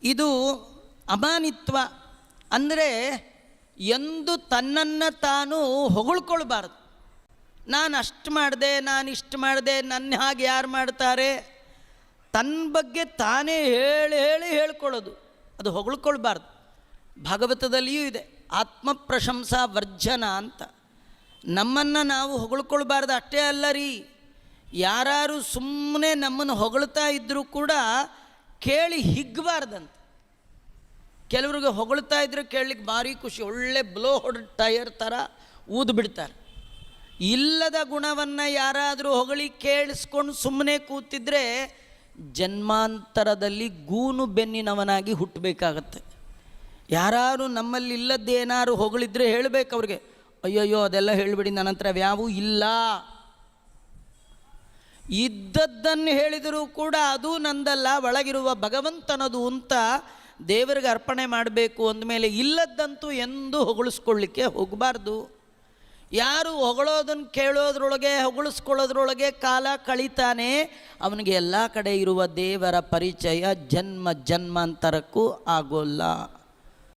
ಇದು ಅಮಾನಿತ್ವ. ಅಂದರೆ ಎಂದು ತನ್ನನ್ನು ತಾನು ಹೊಗಳ್ಕೊಳ್ಬಾರ್ದು. ನಾನು ಅಷ್ಟು ಮಾಡಿದೆ, ನಾನು ಇಷ್ಟು ಮಾಡಿದೆ, ನನ್ನ ಹಾಗೆ ಯಾರು ಮಾಡ್ತಾರೆ, ತನ್ನ ಬಗ್ಗೆ ತಾನೇ ಹೇಳ್ಕೊಳ್ಳೋದು, ಅದು ಹೊಗಳ್ಕೊಳ್ಬಾರ್ದು. ಭಾಗವತದಲ್ಲಿಯೂ ಇದೆ ಆತ್ಮ ಪ್ರಶಂಸಾ ವರ್ಜನ ಅಂತ. ನಮ್ಮನ್ನು ನಾವು ಹೊಗಳ್ಕೊಳ್ಬಾರ್ದು. ಅಷ್ಟೇ ಅಲ್ಲ ರೀ, ಯಾರು ಸುಮ್ಮನೆ ನಮ್ಮನ್ನು ಹೊಗಳ್ತಾ ಇದ್ದರೂ ಕೂಡ ಕೇಳಿ ಹಿಗ್ಗಬಾರ್ದಂತ. ಕೆಲವ್ರಿಗೆ ಹೊಗಳ್ತಾ ಇದ್ರೆ ಕೇಳಲಿಕ್ಕೆ ಭಾರಿ ಖುಷಿ, ಒಳ್ಳೆ ಬ್ಲೋ ಹೊಡೆದ ಟೈರ್ ಥರ ಊದು ಬಿಡ್ತಾರೆ. ಇಲ್ಲದ ಗುಣವನ್ನು ಯಾರಾದರೂ ಹೊಗಳಿ ಕೇಳಿಸ್ಕೊಂಡು ಸುಮ್ಮನೆ ಕೂತಿದ್ರೆ ಜನ್ಮಾಂತರದಲ್ಲಿ ಗೂನು ಬೆನ್ನಿನವನಾಗಿ ಹುಟ್ಟಬೇಕಾಗತ್ತೆ. ಯಾರು ನಮ್ಮಲ್ಲಿ ಇಲ್ಲದ್ದೇನಾದ್ರು ಹೊಗಳಿದ್ರೆ ಹೇಳಬೇಕು ಅವ್ರಿಗೆ, ಅಯ್ಯಯ್ಯೋ ಅದೆಲ್ಲ ಹೇಳಿಬಿಡಿ, ನನ್ನ ಹತ್ರ ಯಾವೂ ಇಲ್ಲ. ಇದ್ದದ್ದನ್ನು ಹೇಳಿದರೂ ಕೂಡ ಅದು ನಂದಲ್ಲ, ಒಳಗಿರುವ ಭಗವಂತನದು ಅಂತ ದೇವರಿಗೆ ಅರ್ಪಣೆ ಮಾಡಬೇಕು. ಅಂದಮೇಲೆ ಇಲ್ಲದ್ದಂತೂ ಎಂದೂ ಹೊಗಳಿಸ್ಕೊಳ್ಳಿಕ್ಕೆ ಹೋಗಬಾರ್ದು. ಯಾರು ಹೊಗಳೋದನ್ನು ಕೇಳೋದ್ರೊಳಗೆ ಹೊಗಳಿಸ್ಕೊಳ್ಳೋದ್ರೊಳಗೆ ಕಾಲ ಕಳೀತಾನೆ, ಅವನಿಗೆ ಎಲ್ಲ ಕಡೆ ಇರುವ ದೇವರ ಪರಿಚಯ ಜನ್ಮ ಜನ್ಮಾಂತರಕ್ಕೂ ಆಗೋಲ್ಲ.